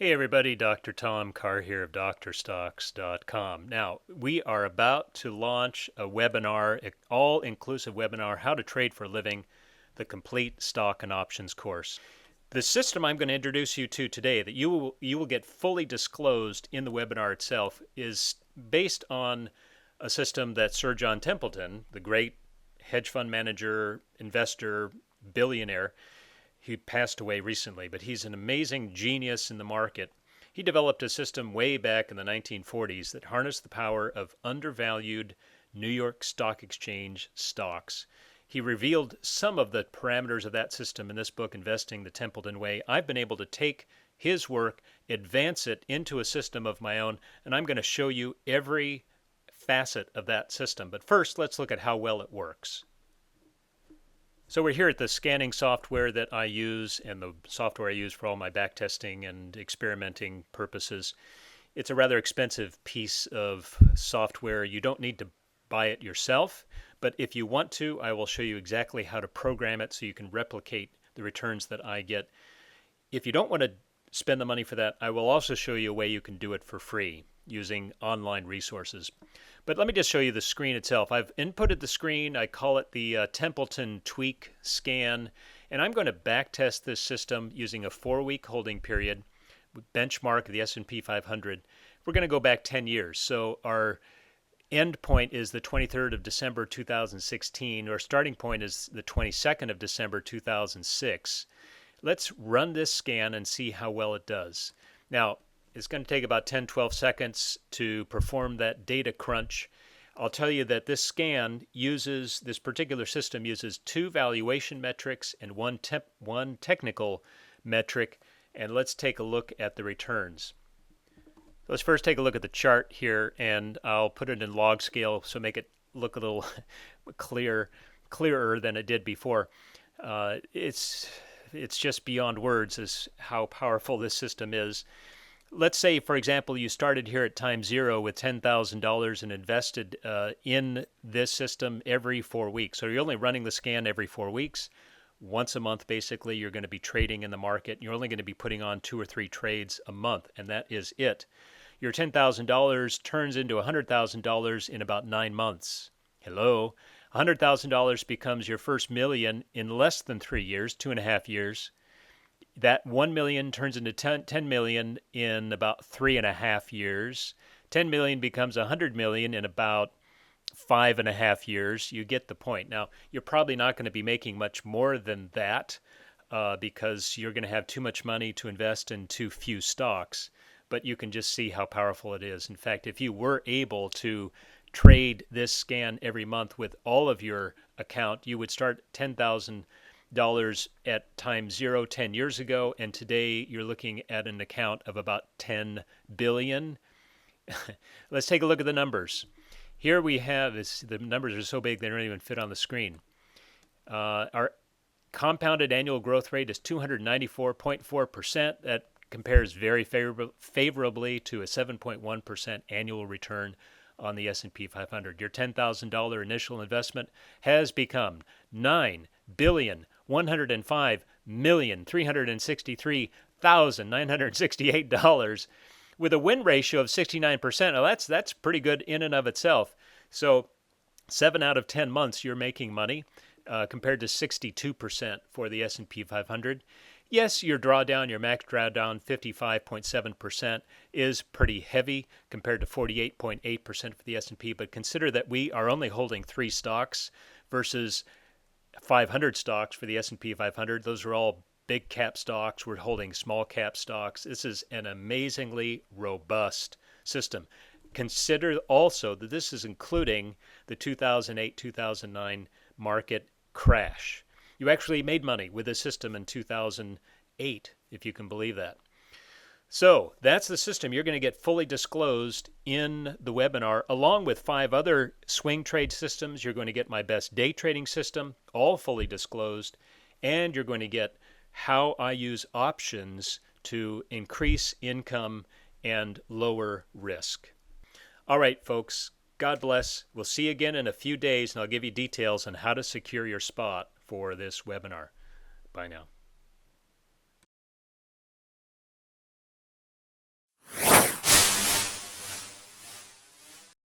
Hey everybody, Dr. Tom Carr here of drstocks.com. Now, we are about to launch a webinar, an all-inclusive webinar, How to Trade for a Living, the complete stock and options course. The system I'm going to introduce you to today that you will get fully disclosed in the webinar itself is based on a system that Sir John Templeton, the great hedge fund manager, investor, billionaire, he passed away recently, but he's an amazing genius in the market. He developed a system way back in the 1940s that harnessed the power of undervalued New York Stock Exchange stocks. He revealed some of the parameters of that system in this book, Investing the Templeton Way. I've been able to take his work, advance it into a system of my own, and I'm going to show you every facet of that system. But first, let's look at how well it works. So we're here at the scanning software that I use and the software I use for all my backtesting and experimenting purposes. It's a rather expensive piece of software. You don't need to buy it yourself, but if you want to, I will show you exactly how to program it so you can replicate the returns that I get. If you don't want to spend the money for that, I will also show you a way you can do it for free using online resources. But let me just show you the screen itself. I've inputted the screen. I call it the Templeton Tweak Scan, and I'm going to backtest this system using a 4-week holding period, benchmark the S&P 500. We're going to go back 10 years. So our end point is the 23rd of December 2016. Our starting point is the 22nd of December 2006. Let's run this scan and see how well it does. Now, it's going to take about 10-12 seconds to perform that data crunch. I'll tell you that this particular system uses 2 valuation metrics and one technical metric. And let's take a look at the returns. Let's first take a look at the chart here, and I'll put it in log scale so make it look a little clearer than it did before. It's just beyond words as how powerful this system is. Let's say, for example, you started here at time 0 with $10,000 and invested in this system every 4 weeks. So you're only running the scan every 4 weeks. Once a month, basically, you're going to be trading in the market. You're only going to be putting on 2 or 3 trades a month, and that is it. Your $10,000 turns into $100,000 in about 9 months. Hello? $100,000 becomes your first million in less than 3 years, 2.5 years. That 1 million turns into 10 million in about 3.5 years. 10 million becomes 100 million in about 5.5 years. You get the point. Now, you're probably not going to be making much more than that because you're going to have too much money to invest in too few stocks. But you can just see how powerful it is. In fact, if you were able to trade this scan every month with all of your account, you would start $10,000 at time 0 10 years ago, and today you're looking at an account of about 10 billion. Let's take a look at the numbers. Here we have the numbers are so big they don't even fit on the screen. Our compounded annual growth rate is 294.4%. That compares very favorably to a 7.1% annual return on the S&P 500. Your $10,000 initial investment has become $9,105,363,968 with a win ratio of 69%. Now that's pretty good in and of itself. So 7 out of 10 months you're making money compared to 62% for the S&P 500. Yes, your max drawdown, 55.7%, is pretty heavy compared to 48.8% for the S&P, but consider that we are only holding 3 stocks versus 500 stocks for the S&P 500. Those are all big cap stocks. We're holding small cap stocks. This is an amazingly robust system. Consider also that this is including the 2008-2009 market crash. You actually made money with this system in 2008, if you can believe that. So that's the system you're going to get fully disclosed in the webinar, along with 5 other swing trade systems. You're going to get my best day trading system, all fully disclosed, and you're going to get how I use options to increase income and lower risk. All right, folks, God bless. We'll see you again in a few days, and I'll give you details on how to secure your spot for this webinar. Bye now.